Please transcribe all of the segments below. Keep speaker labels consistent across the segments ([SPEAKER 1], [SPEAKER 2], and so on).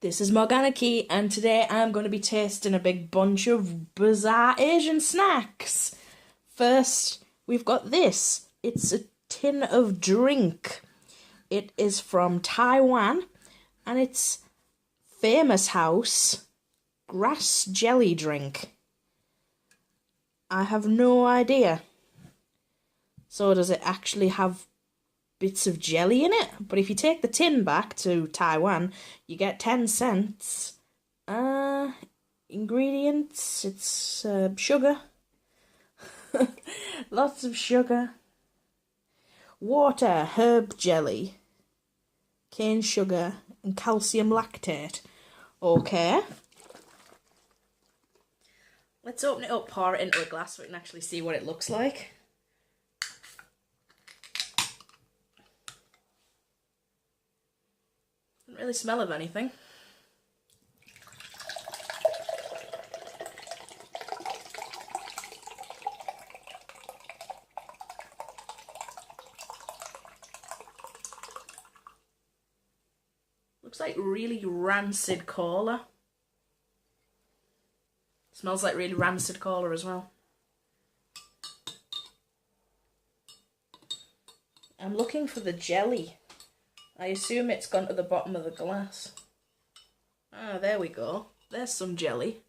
[SPEAKER 1] This is Morganiki, and today I'm going to be tasting a big bunch of bizarre Asian snacks. First, we've got this. It's a tin of drink. It is from Taiwan, and it's Famous House grass jelly drink. I have no idea. So does it actually have bits of jelly in it? But if you take the tin back to Taiwan, you get 10 cents. Ingredients, it's sugar. Lots of sugar. Water, herb jelly, cane sugar, and calcium lactate. Okay. Let's open it up, pour it into a glass so we can actually see what it looks like. Doesn't really smell of anything. Looks like really rancid cola. Smells like really rancid cola as well. I'm looking for the jelly. I assume it's gone to the bottom of the glass. Ah, there we go. There's some jelly.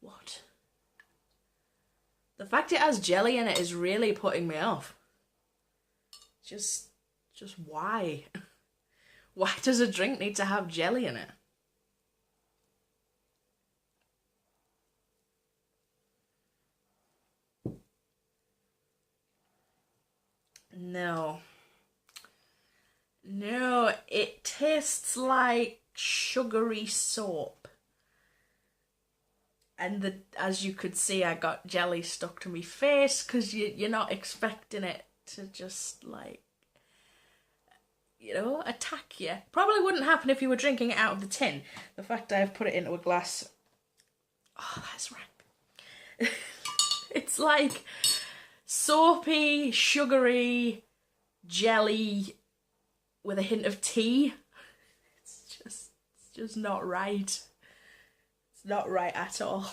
[SPEAKER 1] What? The fact it has jelly in it is really putting me off. Just why? Why does a drink need to have jelly in it? No. No, it tastes like sugary soap. And as you could see, I got jelly stuck to my face because you're not expecting it to just, like, you know, attack you. Probably wouldn't happen if you were drinking it out of the tin. The fact I've put it into a glass... Oh, that's rank. It's like soapy, sugary jelly with a hint of tea. It's just not right. It's not right at all.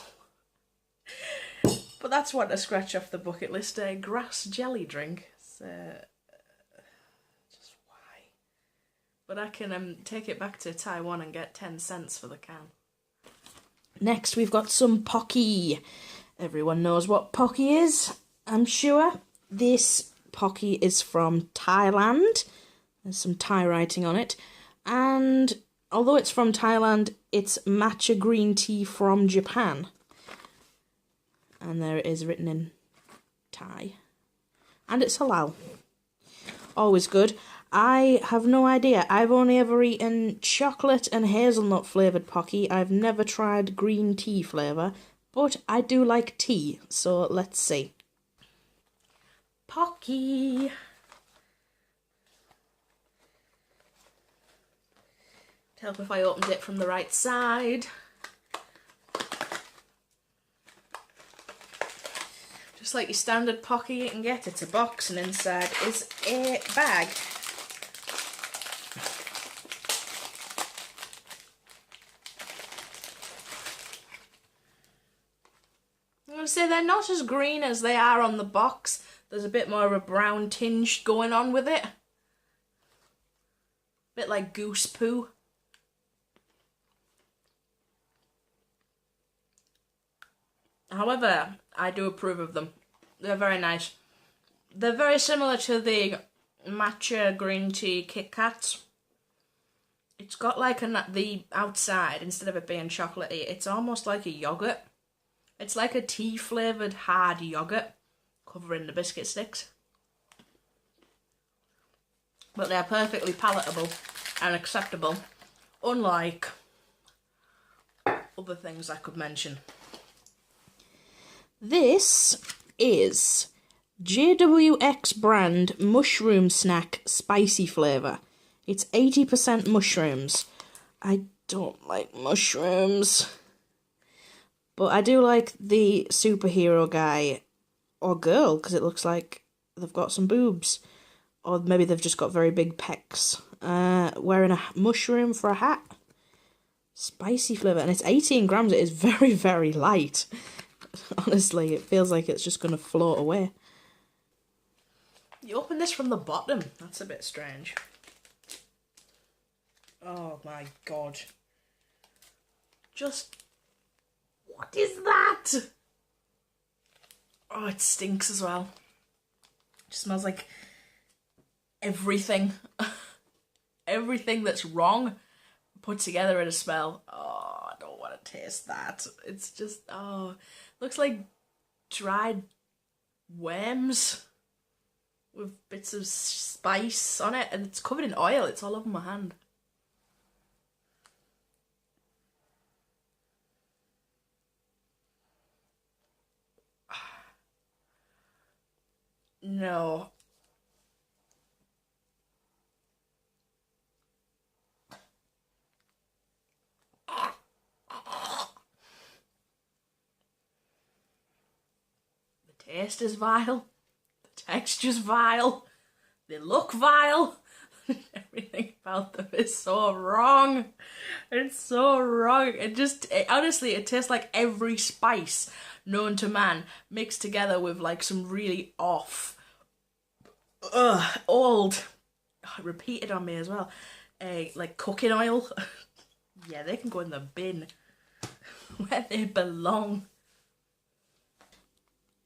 [SPEAKER 1] But that's one to scratch off the bucket list. A grass jelly drink. It's, just why? But I can take it back to Taiwan and get 10 cents for the can. Next we've got some Pocky. Everyone knows what Pocky is, I'm sure. This Pocky is from Thailand. There's some Thai writing on it. And although it's from Thailand, it's matcha green tea from Japan. And there it is written in Thai. And it's halal. Always good. I have no idea. I've only ever eaten chocolate and hazelnut flavoured Pocky. I've never tried green tea flavour. But I do like tea, so let's see. Pocky. Help if I opened it from the right side. Just like your standard Pocky you can get, it's a box and inside is a bag. I'm going to say they're not as green as they are on the box. There's a bit more of a brown tinge going on with it. A bit like goose poo. However, I do approve of them. They're very nice. They're very similar to the matcha green tea Kit Kats. It's got like the outside, instead of it being chocolatey, it's almost like a yoghurt. It's like a tea flavoured hard yoghurt covering the biscuit sticks. But they're perfectly palatable and acceptable, unlike other things I could mention. This is JWX brand mushroom snack spicy flavour. It's 80% mushrooms. I don't like mushrooms. But I do like the superhero guy or girl because it looks like they've got some boobs. Or maybe they've just got very big pecs. Wearing a mushroom for a hat. spicy flavour, and it's 18 grams. It is very, very light. Honestly, it feels like it's just going to float away. You open this from the bottom. That's a bit strange. Oh my god. Just... what is that? Oh, it stinks as well. It smells like everything. Everything that's wrong put together in a smell. Oh, I don't want to taste that. It's just, oh, looks like dried worms with bits of spice on it, and it's covered in oil. It's all over my hand. No. The taste is vile. The texture's vile. They look vile. Everything about them is so wrong. It's so wrong. Honestly, it tastes like every spice known to man mixed together with like some really old, repeated on me as well, like cooking oil. Yeah, they can go in the bin where they belong.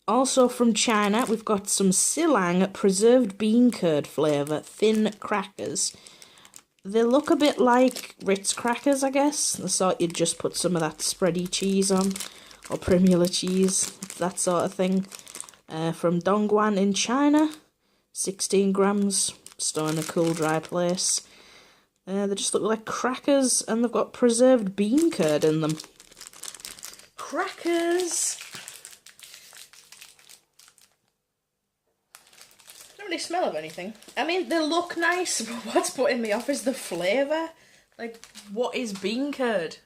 [SPEAKER 1] Also from China, we've got some Silang preserved bean curd flavour thin crackers. They look a bit like Ritz crackers, I guess. The sort you'd just put some of that spready cheese on, or Primula cheese, that sort of thing. From Dongguan in China, 16 grams, stored in a cool, dry place. They just look like crackers, and they've got preserved bean curd in them. Crackers! Don't really smell of anything. I mean, they look nice, but what's putting me off is the flavour. Like, what is bean curd?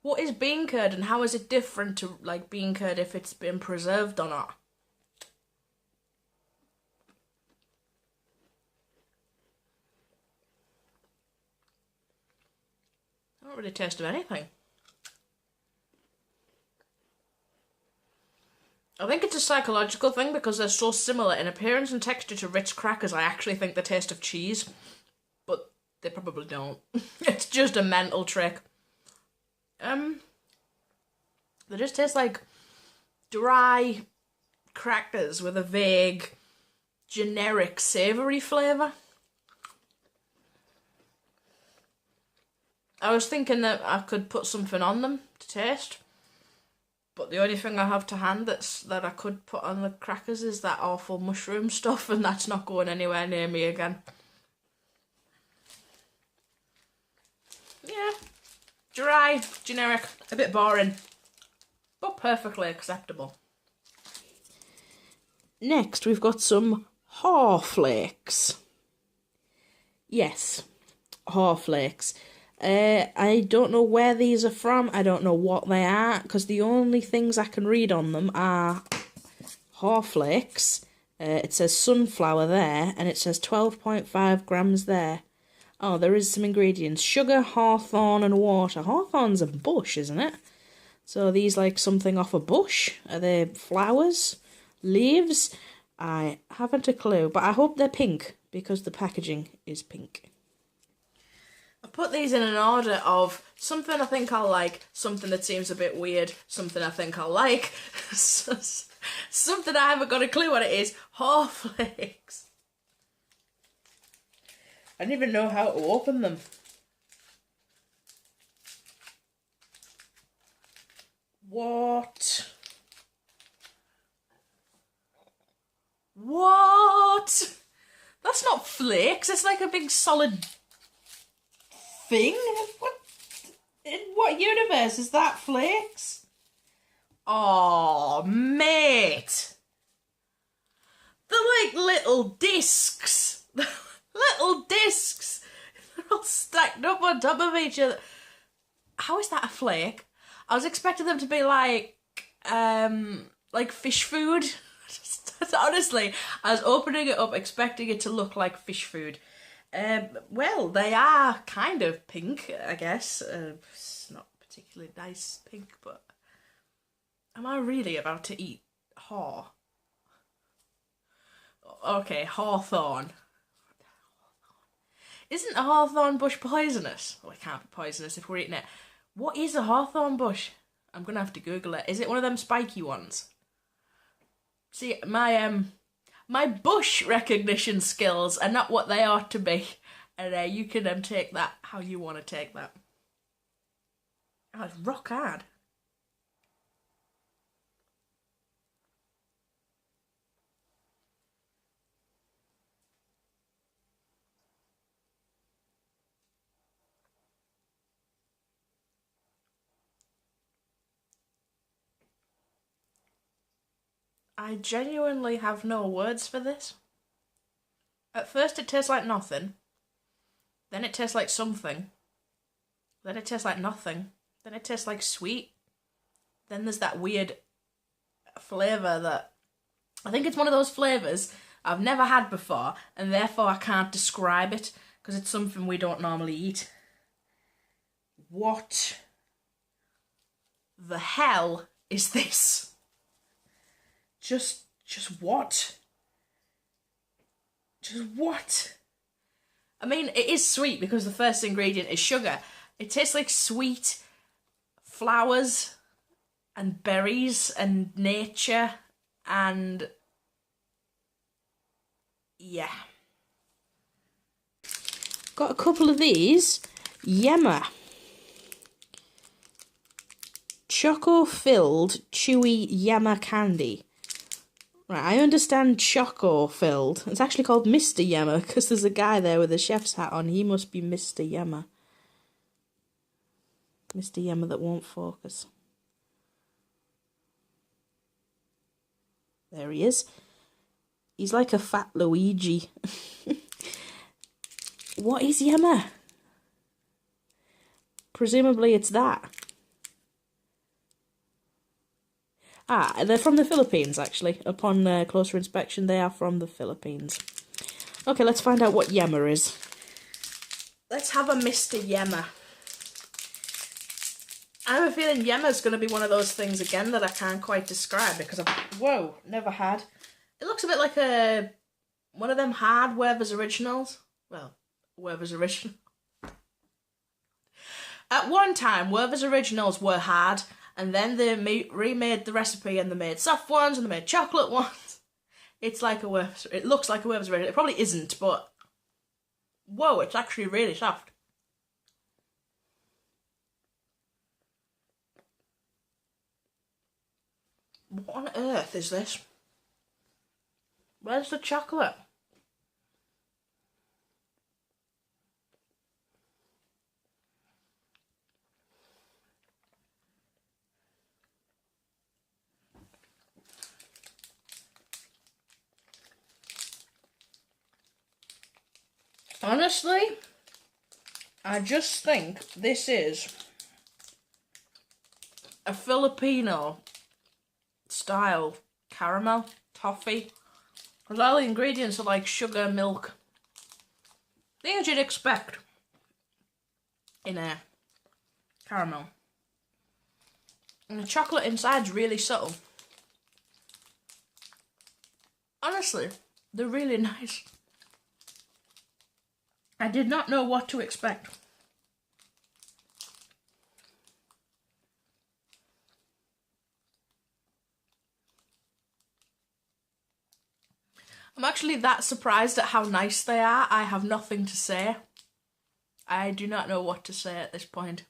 [SPEAKER 1] What is bean curd, and how is it different to, like, bean curd if it's been preserved or not? I don't really taste of anything. I think it's a psychological thing because they're so similar in appearance and texture to Ritz crackers. I actually think they taste of cheese, but they probably don't. It's just a mental trick. They just taste like dry crackers with a vague, generic savoury flavour. I was thinking that I could put something on them to taste, but the only thing I have to hand that I could put on the crackers is that awful mushroom stuff, and that's not going anywhere near me again. Yeah, dry, generic, a bit boring, but perfectly acceptable. Next, we've got some haw flakes. Yes, haw flakes. I don't know where these are from. I don't know what they are, because the only things I can read on them are haw flakes. It says sunflower there, and it says 12.5 grams there. Oh, there is some ingredients. Sugar, hawthorn, and water. Hawthorn's a bush, isn't it? So are these like something off a bush? Are they flowers? Leaves? I haven't a clue, but I hope they're pink, because the packaging is pink. I put these in an order of something I think I'll like, something that seems a bit weird, something I think I'll like, something I haven't got a clue what it is, haw flakes. I don't even know how to open them. What? What? That's not flakes, it's like a big solid thing? What? In what universe is that flakes? Oh, mate. They're like little discs. Little discs. They're all stacked up on top of each other. How is that a flake? I was expecting them to be like fish food. Honestly, I was opening it up expecting it to look like fish food. Well, they are kind of pink, I guess. It's not particularly nice pink, but am I really about to eat haw? Okay, hawthorn. Isn't a hawthorn bush poisonous? Well, it can't be poisonous if we're eating it. What is a hawthorn bush? I'm gonna have to Google it. Is it one of them spiky ones? See, my bush recognition skills are not what they ought to be, and you can take that how you want to take that. Oh, it's rock hard. I genuinely have no words for this. At first it tastes like nothing, then it tastes like something, then it tastes like nothing, then it tastes like sweet, then there's that weird flavour that... I think it's one of those flavours I've never had before, and therefore I can't describe it, because it's something we don't normally eat. What the hell is this? Just what? Just what? I mean, it is sweet because the first ingredient is sugar. It tastes like sweet flowers and berries and nature and... yeah. Got a couple of these. Yemma. Choco-filled chewy Yemma candy. Right, I understand choco-filled. It's actually called Mr. Yemma because there's a guy there with a chef's hat on. He must be Mr. Yemma. Mr. Yemma that won't focus. There he is. He's like a fat Luigi. What is Yemma? Presumably it's that. Ah, they're from the Philippines, actually. Upon closer inspection, they are from the Philippines. Okay, let's find out what Yemma is. Let's have a Mr. Yemma. I have a feeling Yemma's going to be one of those things again that I can't quite describe because I've... whoa, never had. It looks a bit like one of them hard Werther's Originals. Well, Werther's Original. At one time, Werther's Originals were hard, and then they remade the recipe and they made soft ones and they made chocolate ones. It's like it looks like a Werther's Original. It probably isn't, but whoa, it's actually really soft. What on earth is this? Where's the chocolate? Honestly, I just think this is a Filipino style caramel toffee. Because all the ingredients are like sugar, milk. Things you'd expect in a caramel. And the chocolate inside's really subtle. Honestly, they're really nice. I did not know what to expect. I'm actually that surprised at how nice they are. I have nothing to say. I do not know what to say at this point.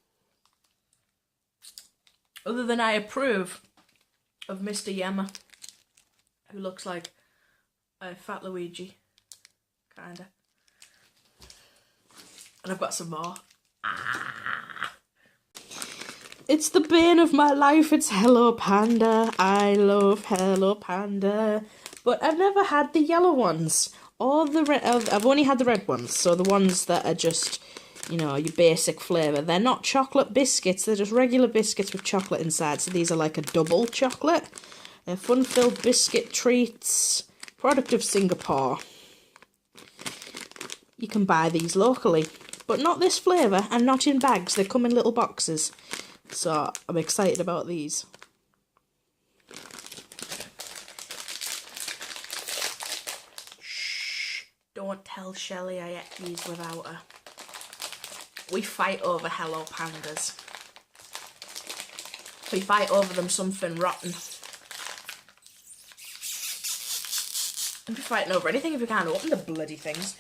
[SPEAKER 1] Other than I approve of Mr. Yemma, who looks like a fat Luigi, kinda. And I've got some more. Ah. It's the bane of my life. It's Hello Panda. I love Hello Panda. But I've never had the yellow ones. Or the red. I've only had the red ones. So the ones that are just, you know, your basic flavour. They're not chocolate biscuits. They're just regular biscuits with chocolate inside. So these are like a double chocolate. They're fun-filled biscuit treats. Product of Singapore. you can buy these locally. But not this flavour, and not in bags. They come in little boxes. So I'm excited about these. Shh! Don't tell Shelley I ate these without her. We fight over Hello Pandas. We fight over them something rotten. We'd be fighting over anything if we can't open the bloody things.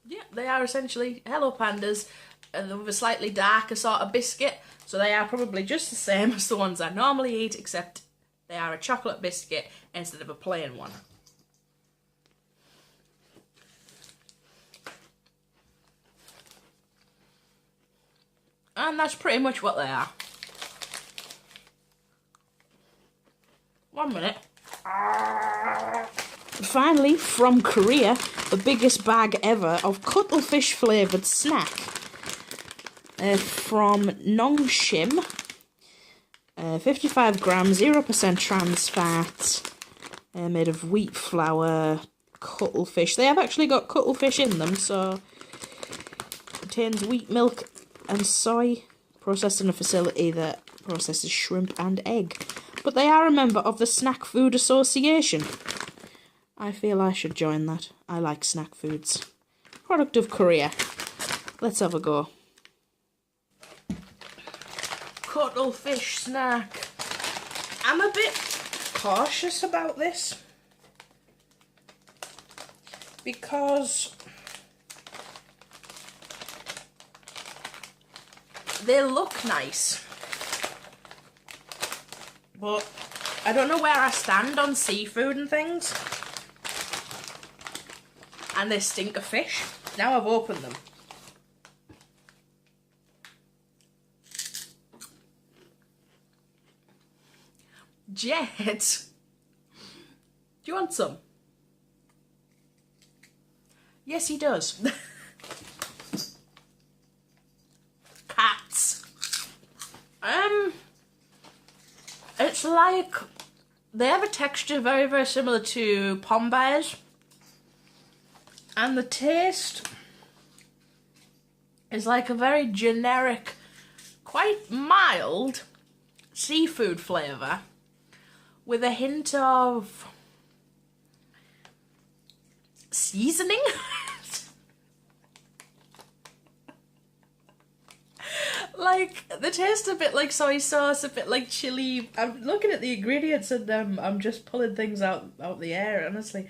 [SPEAKER 1] Yeah, they are essentially Hello Pandas with a slightly darker sort of biscuit. So they are probably just the same as the ones I normally eat, except they are a chocolate biscuit instead of a plain one. And that's pretty much what they are. 1 minute. Finally, from Korea, the biggest bag ever of cuttlefish flavoured snack. From Nongshim. 55 grams, 0% trans fat. Made of wheat flour, cuttlefish. They have actually got cuttlefish in them, so... Contains wheat milk and soy, processed in a facility that processes shrimp and egg. But they are a member of the Snack Food Association. I feel I should join that. I like snack foods. Product of Korea. Let's have a go. Cuttlefish snack. I'm a bit cautious about this. Because they look nice. But I don't know where I stand on seafood and things. And they stink of fish. Now I've opened them. Jet, do you want some? Yes, he does. Cats. It's like, they have a texture very, very similar to Pamba's. And the taste is like a very generic, quite mild seafood flavour with a hint of seasoning. Like, the taste a bit like soy sauce, a bit like chili. I'm looking at the ingredients and I'm just pulling things out the air, honestly.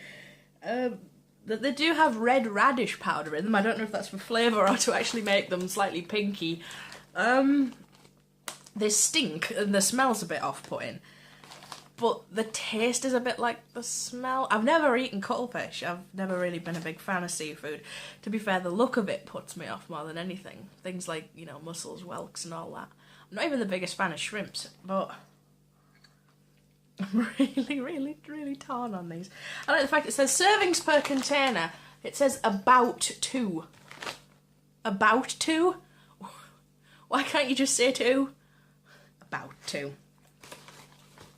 [SPEAKER 1] They do have red radish powder in them. I don't know if that's for flavour or to actually make them slightly pinky. They stink and the smell's a bit off-putting. But the taste is a bit like the smell. I've never eaten cuttlefish. I've never really been a big fan of seafood. To be fair, the look of it puts me off more than anything. Things like, you know, mussels, whelks and all that. I'm not even the biggest fan of shrimps, but I'm really torn on these. I like the fact it says servings per container. It says about 2. About 2? Why can't you just say 2? About 2.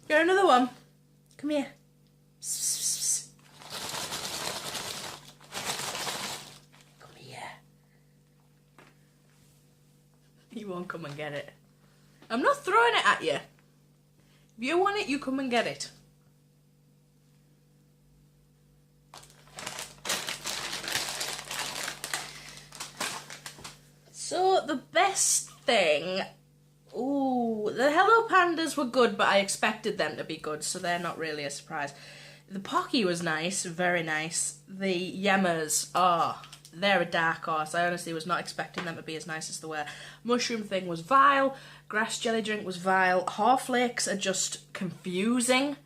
[SPEAKER 1] Got another one. Come here. Come here. You won't come and get it. I'm not throwing it at you. If you want it, you come and get it. So, the best thing... Ooh, the Hello Pandas were good, but I expected them to be good, so they're not really a surprise. The Pocky was nice, very nice. The Yemmas, they're a dark horse. I honestly was not expecting them to be as nice as they were. Mushroom thing was vile. Grass jelly drink was vile. Haw-flakes are just confusing.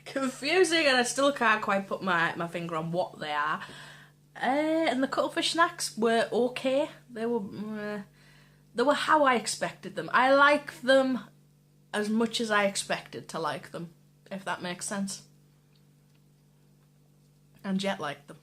[SPEAKER 1] Confusing, and I still can't quite put my finger on what they are. And the cuttlefish snacks were okay. They were how I expected them. I like them as much as I expected to like them, if that makes sense. And Jet liked them.